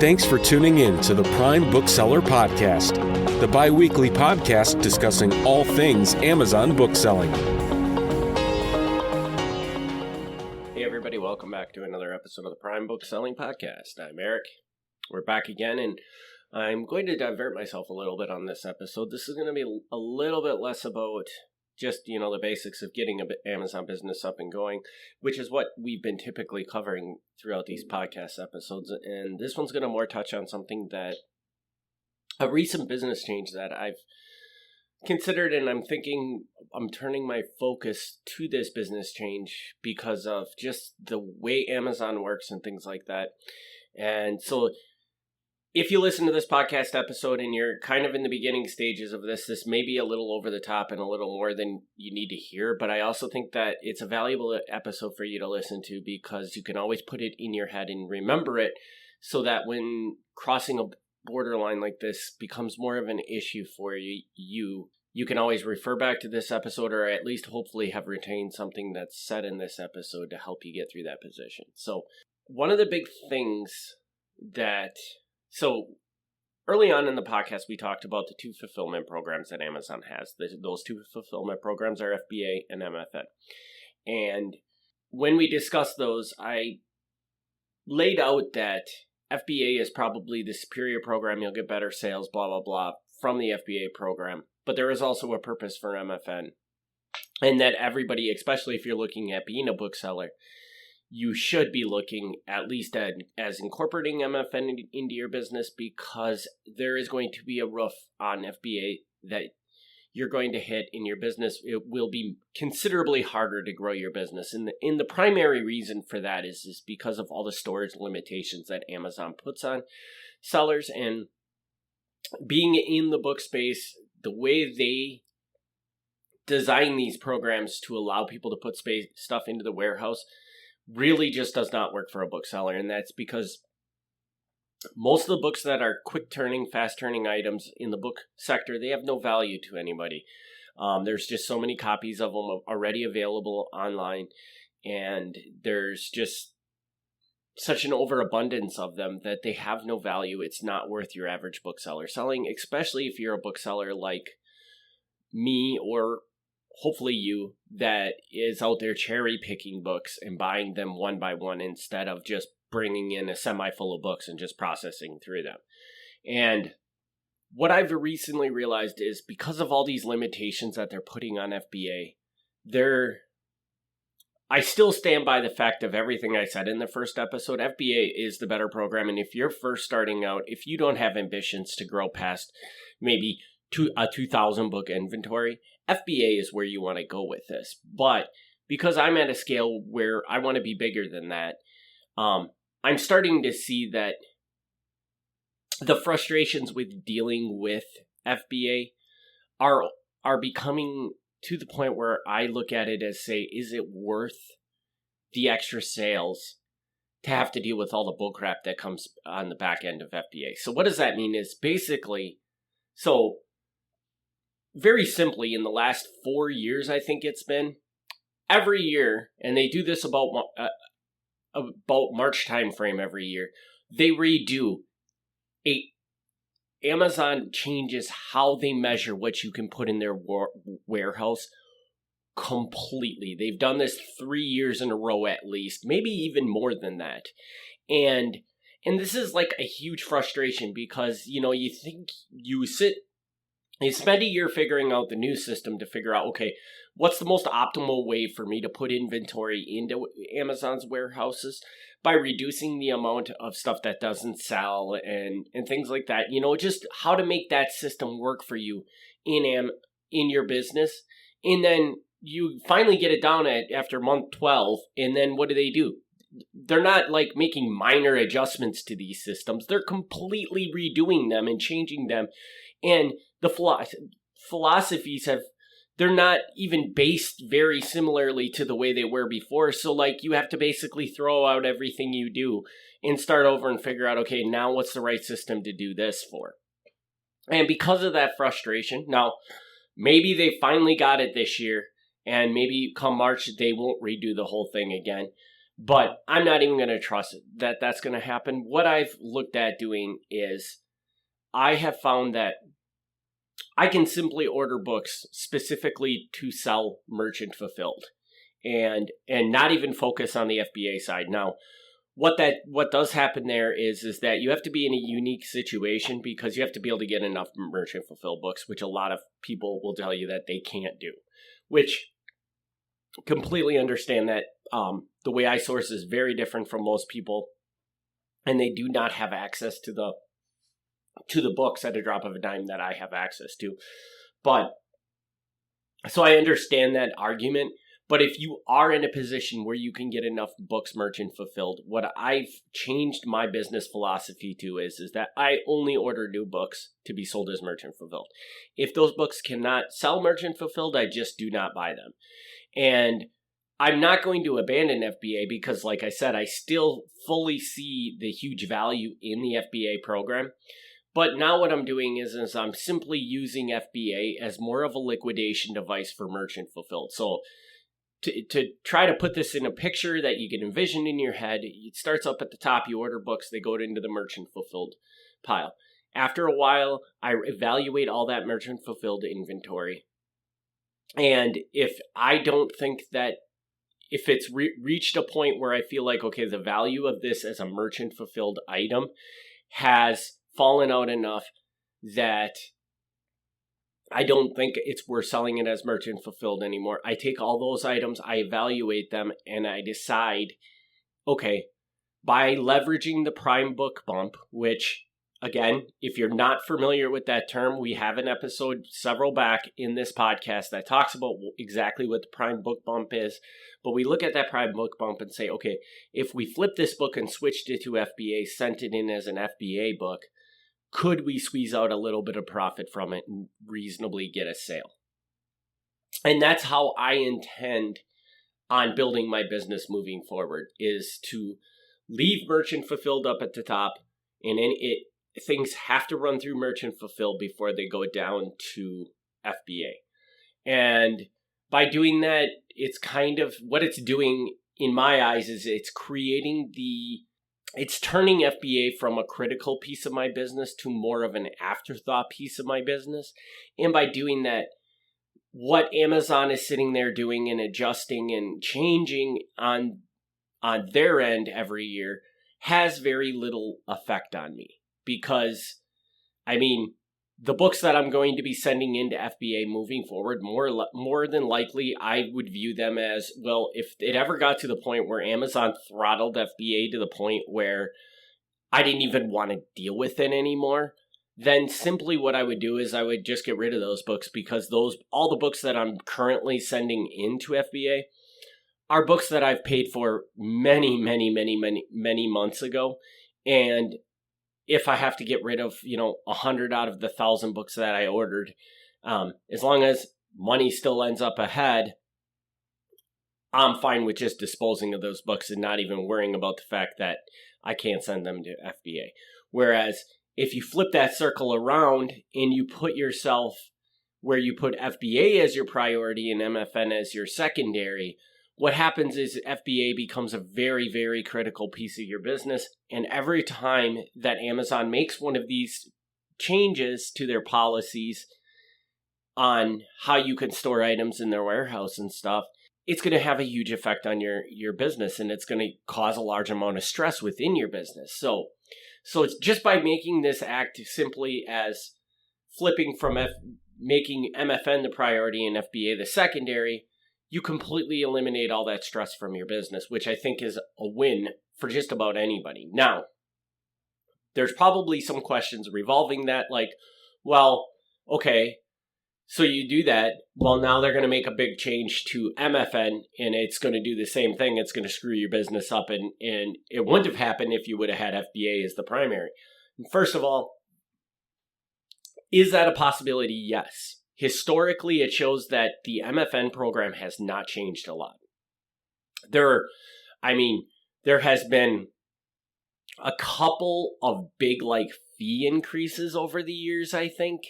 Thanks for tuning in to the Prime Bookseller Podcast, the bi-weekly podcast discussing all things Amazon bookselling. Hey everybody, welcome back to another episode of the Prime Bookselling Podcast. I'm Eric. We're back again, and I'm going to divert myself a little bit on this episode. This is going to be a little bit less about just, the basics of getting an Amazon business up and going, which is what we've been typically covering throughout these podcast episodes. And this one's going to more touch on something that, a recent business change that I've considered, and I'm thinking I'm turning my focus to this business change because of just the way Amazon works and things like that. And so if you listen to this podcast episode and you're kind of in the beginning stages of this may be a little over the top and a little more than you need to hear, but I also think that it's a valuable episode for you to listen to because you can always put it in your head and remember it so that when crossing a borderline like this becomes more of an issue for you can always refer back to this episode or at least hopefully have retained something that's said in this episode to help you get through that position. So one of the big things So early on in the podcast, we talked about the two fulfillment programs that Amazon has. Those two fulfillment programs are FBA and MFN. And when we discussed those, I laid out that FBA is probably the superior program. You'll get better sales, blah, blah, blah, from the FBA program. But there is also a purpose for MFN. And that everybody, especially if you're looking at being a bookseller, you should be looking at least at as incorporating MFN into your business because there is going to be a roof on FBA that you're going to hit in your business. It will be considerably harder to grow your business. And the primary reason for that is because of all the storage limitations that Amazon puts on sellers. And being in the book space, the way they design these programs to allow people to put stuff into the warehouse really just does not work for a bookseller. And that's because most of the books that are quick turning, fast turning items in the book sector, they have no value to anybody. There's just so many copies of them already available online. And there's just such an overabundance of them that they have no value. It's not worth your average bookseller selling, especially if you're a bookseller like me or hopefully you that is out there cherry picking books and buying them one by one instead of just bringing in a semi full of books and just processing through them. And what I've recently realized is because of all these limitations that they're putting on FBA, I still stand by the fact of everything I said in the first episode. FBA is the better program. And if you're first starting out, if you don't have ambitions to grow past maybe a 2,000 book inventory, FBA is where you want to go with this. But because I'm at a scale where I want to be bigger than that, I'm starting to see that the frustrations with dealing with FBA are becoming to the point where I look at it as, say, is it worth the extra sales to have to deal with all the bull crap that comes on the back end of FBA? So what does that mean is basically, very simply, in the last 4 years, I think it's been, every year, and they do this about March time frame every year, they redo Amazon changes how they measure what you can put in their warehouse completely. They've done this 3 years in a row at least, maybe even more than that. And this is like a huge frustration because, you think you spend a year figuring out the new system to figure out, okay, what's the most optimal way for me to put inventory into Amazon's warehouses by reducing the amount of stuff that doesn't sell and things like that. Just how to make that system work for you in your business. And then you finally get it down after month 12. And then what do? They're not like making minor adjustments to these systems. They're completely redoing them and changing them. And the philosophies they're not even based very similarly to the way they were before. So you have to basically throw out everything you do and start over and figure out, okay, now what's the right system to do this for? And because of that frustration, now maybe they finally got it this year and maybe come March, they won't redo the whole thing again. But I'm not even going to trust it that that's going to happen. What I've looked at doing is I have found that I can simply order books specifically to sell merchant fulfilled and not even focus on the FBA side. Now, what does happen there is that you have to be in a unique situation because you have to be able to get enough merchant fulfilled books, which a lot of people will tell you that they can't do, which completely understand that the way I source is very different from most people, and they do not have access to the books at a drop of a dime that I have access to. But so I understand that argument. But if you are in a position where you can get enough books merchant fulfilled, what I've changed my business philosophy to is that I only order new books to be sold as merchant fulfilled. If those books cannot sell merchant fulfilled, I just do not buy them. And I'm not going to abandon FBA because, like I said, I still fully see the huge value in the FBA program. But now what I'm doing is I'm simply using FBA as more of a liquidation device for merchant fulfilled. So to try to put this in a picture that you can envision in your head, it starts up at the top, you order books, they go into the merchant fulfilled pile. After a while, I evaluate all that merchant fulfilled inventory. And if I don't think that, if it's reached a point where I feel like, okay, the value of this as a merchant fulfilled item has fallen out enough that I don't think it's worth selling it as merchant fulfilled anymore, I take all those items, I evaluate them, and I decide, okay, by leveraging the Prime Book Bump, which, again, if you're not familiar with that term, we have an episode several back in this podcast that talks about exactly what the Prime Book Bump is. But we look at that Prime Book Bump and say, okay, if we flip this book and switched it to FBA, sent it in as an FBA book, could we squeeze out a little bit of profit from it and reasonably get a sale? And that's how I intend on building my business moving forward, is to leave merchant fulfilled up at the top, and then things have to run through merchant fulfilled before they go down to FBA. And by doing that, it's kind of what it's doing in my eyes is it's turning FBA from a critical piece of my business to more of an afterthought piece of my business. And by doing that, what Amazon is sitting there doing and adjusting and changing on their end every year has very little effect on me. Because, I mean, the books that I'm going to be sending into FBA moving forward, more than likely, I would view them as, well, if it ever got to the point where Amazon throttled FBA to the point where I didn't even want to deal with it anymore, then simply what I would do is I would just get rid of those books, because all the books that I'm currently sending into FBA are books that I've paid for many months ago. And if I have to get rid of, 100 out of the 1,000 books that I ordered, as long as money still ends up ahead, I'm fine with just disposing of those books and not even worrying about the fact that I can't send them to FBA. Whereas if you flip that circle around and you put yourself where you put FBA as your priority and MFN as your secondary, what happens is FBA becomes a very, very critical piece of your business. And every time that Amazon makes one of these changes to their policies on how you can store items in their warehouse and stuff, it's going to have a huge effect on your business, and it's going to cause a large amount of stress within your business. So it's just by making this act simply as flipping from making MFN the priority and FBA the secondary, you completely eliminate all that stress from your business, which I think is a win for just about anybody. Now, there's probably some questions revolving that, like, well, okay, so you do that. Well, now they're going to make a big change to MFN, and it's going to do the same thing. It's going to screw your business up, and it wouldn't have happened if you would have had FBA as the primary. First of all, is that a possibility? Yes. Historically, it shows that the MFN program has not changed a lot. There has been a couple of big fee increases over the years, I think.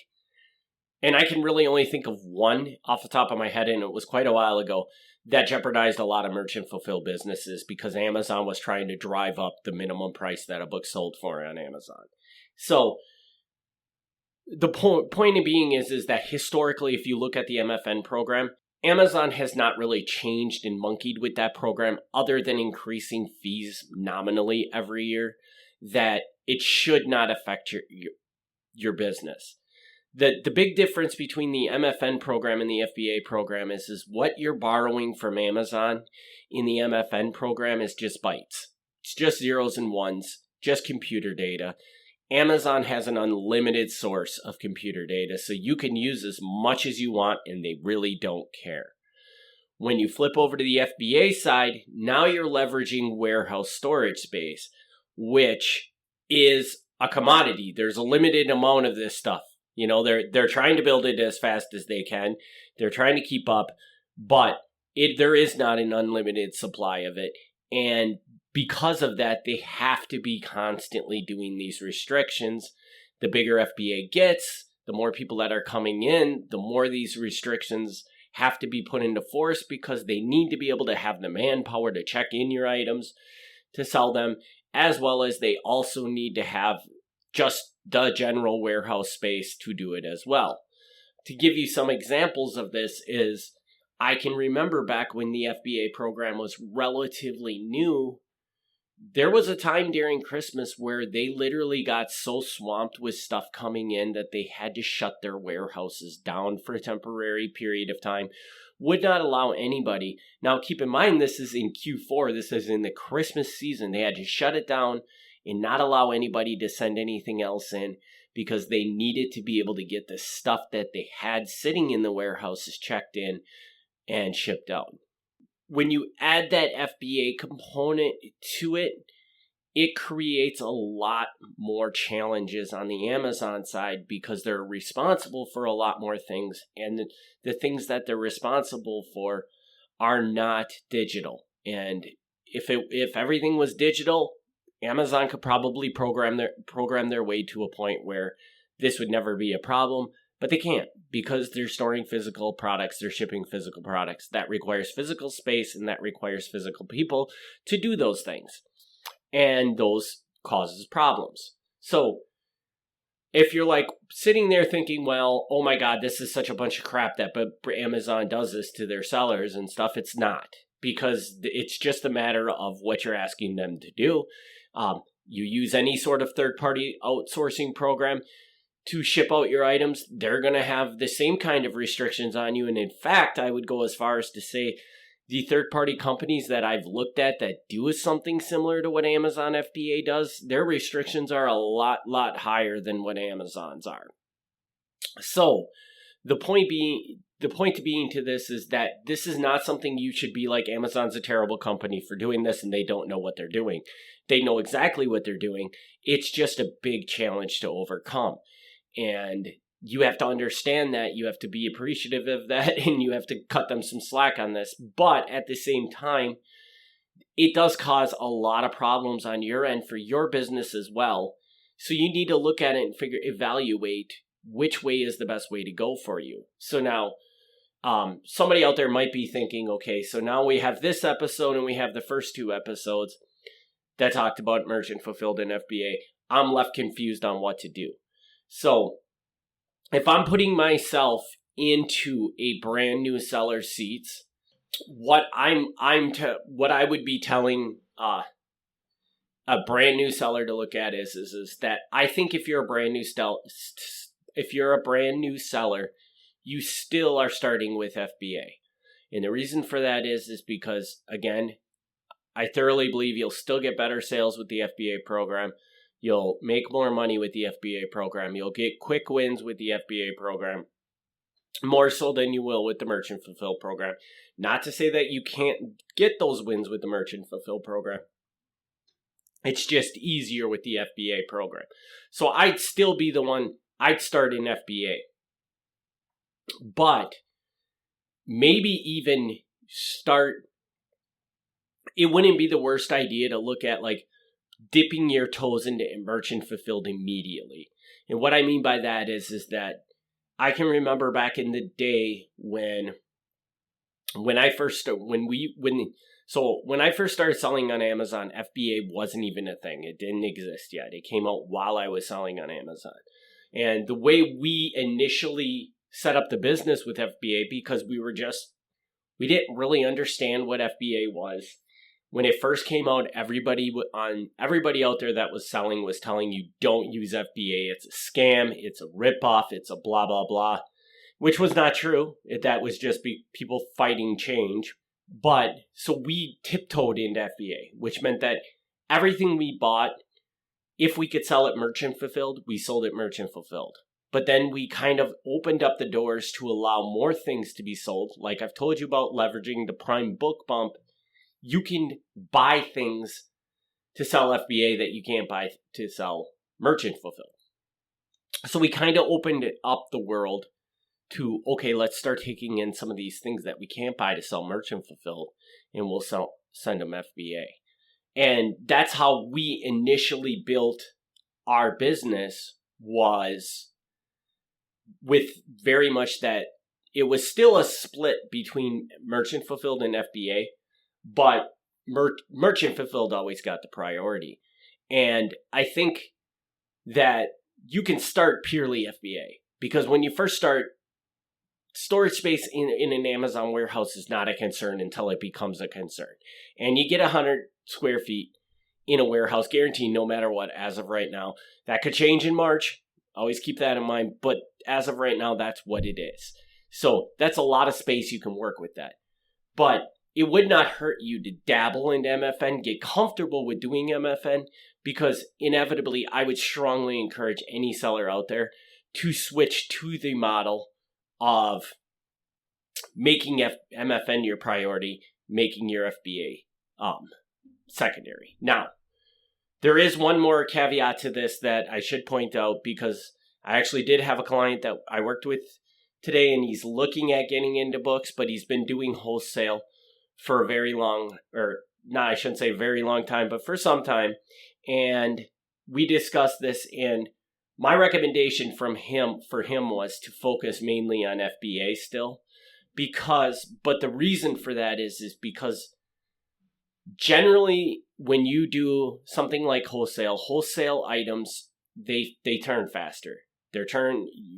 And I can really only think of one off the top of my head, and it was quite a while ago, that jeopardized a lot of merchant fulfilled businesses because Amazon was trying to drive up the minimum price that a book sold for on Amazon. So the point of being is that historically, if you look at the MFN program, Amazon has not really changed and monkeyed with that program other than increasing fees nominally every year, that it should not affect your business. The big difference between the MFN program and the FBA program is what you're borrowing from Amazon in the MFN program is just bytes. It's just zeros and ones, just computer data. Amazon has an unlimited source of computer data, so you can use as much as you want, and they really don't care. When you flip over to the FBA side, now you're leveraging warehouse storage space, which is a commodity. There's a limited amount of this stuff. You know, they're trying to build it as fast as they can. They're trying to keep up, but there is not an unlimited supply of it. And because of that, they have to be constantly doing these restrictions. The bigger FBA gets, the more people that are coming in, the more these restrictions have to be put into force because they need to be able to have the manpower to check in your items, to sell them, as well as they also need to have just the general warehouse space to do it as well. To give you some examples of this is, I can remember back when the FBA program was relatively new, there was a time during Christmas where they literally got so swamped with stuff coming in that they had to shut their warehouses down for a temporary period of time, would not allow anybody. Now keep in mind, this is in Q4, this is in the Christmas season. They had to shut it down and not allow anybody to send anything else in because they needed to be able to get the stuff that they had sitting in the warehouses checked in and shipped out. When you add that FBA component to it, it creates a lot more challenges on the Amazon side because they're responsible for a lot more things, and the things that they're responsible for are not digital. And if everything was digital, Amazon could probably program their way to a point where this would never be a problem, but they can't because they're storing physical products, they're shipping physical products. That requires physical space and that requires physical people to do those things. And those causes problems. So if you're like sitting there thinking, well, oh my God, this is such a bunch of crap that but Amazon does this to their sellers and stuff, it's not, because it's just a matter of what you're asking them to do. You use any sort of third-party outsourcing program to ship out your items, they're going to have the same kind of restrictions on you. And in fact, I would go as far as to say the third-party companies that I've looked at that do something similar to what Amazon FBA does, their restrictions are a lot higher than what Amazon's are. So the point to this is that this is not something you should be like, Amazon's a terrible company for doing this and they don't know what they're doing. They know exactly what they're doing. It's just a big challenge to overcome. And you have to understand that, you have to be appreciative of that, and you have to cut them some slack on this. But at the same time, it does cause a lot of problems on your end for your business as well. So you need to look at it and evaluate which way is the best way to go for you. So now, somebody out there might be thinking, okay, so now we have this episode and we have the first two episodes that talked about merchant fulfilled and FBA. I'm left confused on what to do. So if I'm putting myself into a brand new seller's seats, what I would be telling a brand new seller to look at is that I think if you're a brand new seller, you still are starting with FBA. And the reason for that is because, again, I thoroughly believe you'll still get better sales with the FBA program. You'll make more money with the FBA program. You'll get quick wins with the FBA program, more so than you will with the Merchant Fulfill program. Not to say that you can't get those wins with the Merchant Fulfill program. It's just easier with the FBA program. So I'd still be the one, I'd start in FBA. But maybe even it wouldn't be the worst idea to look at like dipping your toes into merchant fulfilled immediately. And what I mean by that is that I can remember back in the day when I first started selling on Amazon, FBA wasn't even a thing. It didn't exist yet. It came out while I was selling on Amazon. And the way we initially set up the business with FBA, because we didn't really understand what FBA was. When it first came out, everybody out there that was selling was telling you, don't use FBA. It's a scam. It's a ripoff. It's a blah, blah, blah, which was not true. That was just people fighting change. But so we tiptoed into FBA, which meant that everything we bought, if we could sell it merchant fulfilled, we sold it merchant fulfilled. But then we kind of opened up the doors to allow more things to be sold. Like I've told you about leveraging the Prime Book Bump. You can buy things to sell FBA that you can't buy to sell merchant fulfilled. So we kind of opened up the world to, okay, let's start taking in some of these things that we can't buy to sell merchant fulfilled, and we'll send them FBA. And that's how we initially built our business, was with very much that it was still a split between merchant fulfilled and FBA, but merchant fulfilled always got the priority. And I think that you can start purely FBA, because when you first start, storage space in an Amazon warehouse is not a concern until it becomes a concern. And you get 100 square feet in a warehouse, guaranteed no matter what, as of right now. That could change in March. Always keep that in mind. But as of right now, that's what it is. So that's a lot of space you can work with that. But it would not hurt you to dabble into MFN, get comfortable with doing MFN, because inevitably I would strongly encourage any seller out there to switch to the model of making MFN your priority, making your FBA secondary. Now, there is one more caveat to this that I should point out, because I actually did have a client that I worked with today, and he's looking at getting into books, but he's been doing wholesale for a very long, I shouldn't say very long time, but for some time. And we discussed this, and my recommendation for him was to focus mainly on FBA still, but the reason for that is because generally when you do something like wholesale items, they turn faster.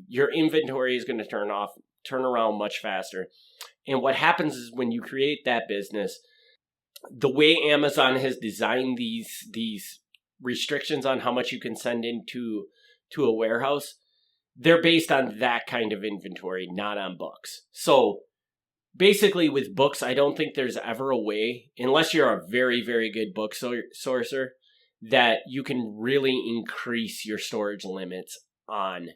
Your inventory is going to turn around much faster. And what happens is when you create that business, the way Amazon has designed these restrictions on how much you can send into a warehouse, they're based on that kind of inventory, not on books. So basically with books, I don't think there's ever a way, unless you're a very, very good book sourcer, that you can really increase your storage limits on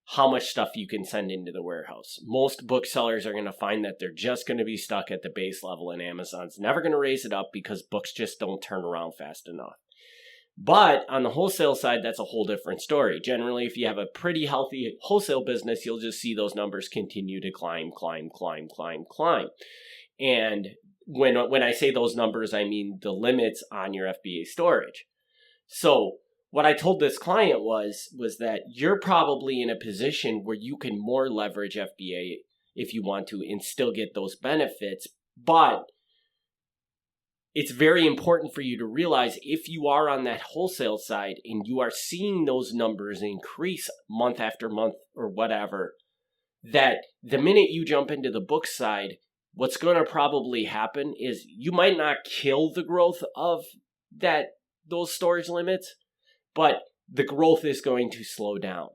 how much stuff you can send into the warehouse. Most booksellers are going to find that they're just going to be stuck at the base level, and Amazon's never going to raise it up because books just don't turn around fast enough. But on the wholesale side, that's a whole different story. Generally, if you have a pretty healthy wholesale business, you'll just see those numbers continue to climb. And when I say those numbers, I mean the limits on your FBA storage. So what I told this client was that you're probably in a position where you can more leverage FBA if you want to and still get those benefits. But it's very important for you to realize, if you are on that wholesale side and you are seeing those numbers increase month after month or whatever, that the minute you jump into the book side, what's going to probably happen is you might not kill the growth of those storage limits, but the growth is going to slow down.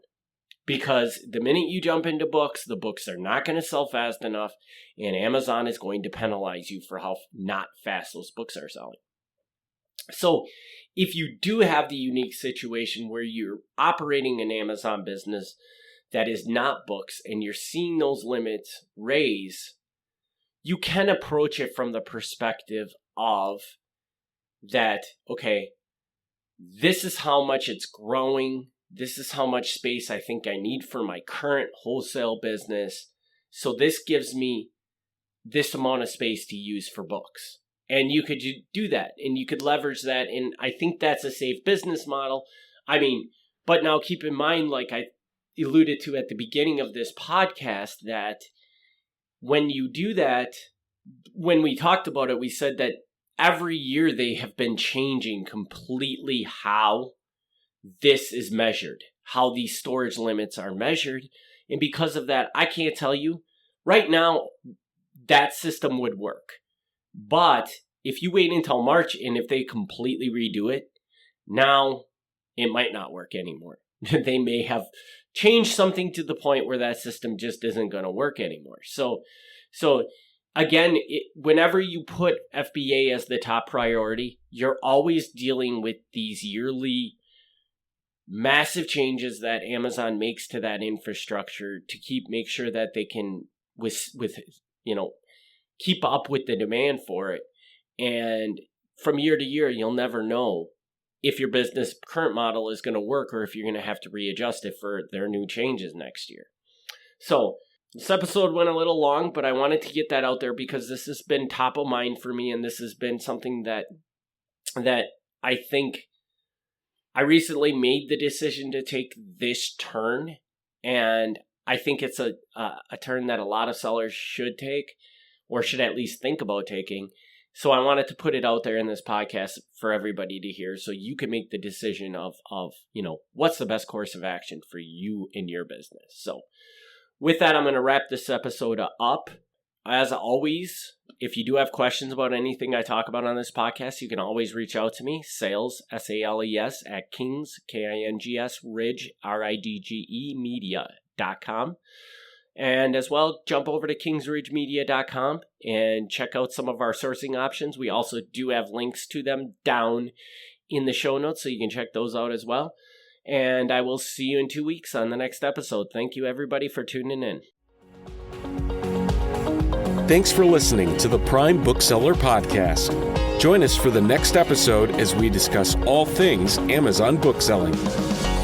Because the minute you jump into books, the books are not going to sell fast enough, and Amazon is going to penalize you for how not fast those books are selling. So if you do have the unique situation where you're operating an Amazon business that is not books and you're seeing those limits raise, you can approach it from the perspective of that, okay, this is how much it's growing. This is how much space I think I need for my current wholesale business. So this gives me this amount of space to use for books. And you could do that, and you could leverage that. And I think that's a safe business model. I mean, but now keep in mind, alluded to at the beginning of this podcast, that when you do that, when we talked about it, we said that every year they have been changing completely how this is measured, how these storage limits are measured. And because of that, I can't tell you right now that system would work. But if you wait until March and if they completely redo it, now it might not work anymore. They may have changed something to the point where that system just isn't going to work anymore. So again, whenever you put FBA as the top priority, you're always dealing with these yearly massive changes that Amazon makes to that infrastructure to make sure that they can keep up with the demand for it. And from year to year, you'll never know if your business current model is going to work or if you're going to have to readjust it for their new changes next year. So this episode went a little long, but I wanted to get that out there because this has been top of mind for me, and this has been something that I think I recently made the decision to take this turn, and I think it's a turn that a lot of sellers should take or should at least think about taking. So I wanted to put it out there in this podcast for everybody to hear so you can make the decision of what's the best course of action for you in your business. So with that, I'm going to wrap this episode up. As always, if you do have questions about anything I talk about on this podcast, you can always reach out to me, sales, SALES, at Kings, KINGS, Ridge, RIDGE, media.com. And as well, jump over to kingsridgemedia.com and check out some of our sourcing options. We also do have links to them down in the show notes, so you can check those out as well. And I will see you in 2 weeks on the next episode. Thank you, everybody, for tuning in. Thanks for listening to the Prime Bookseller Podcast. Join us for the next episode as we discuss all things Amazon bookselling.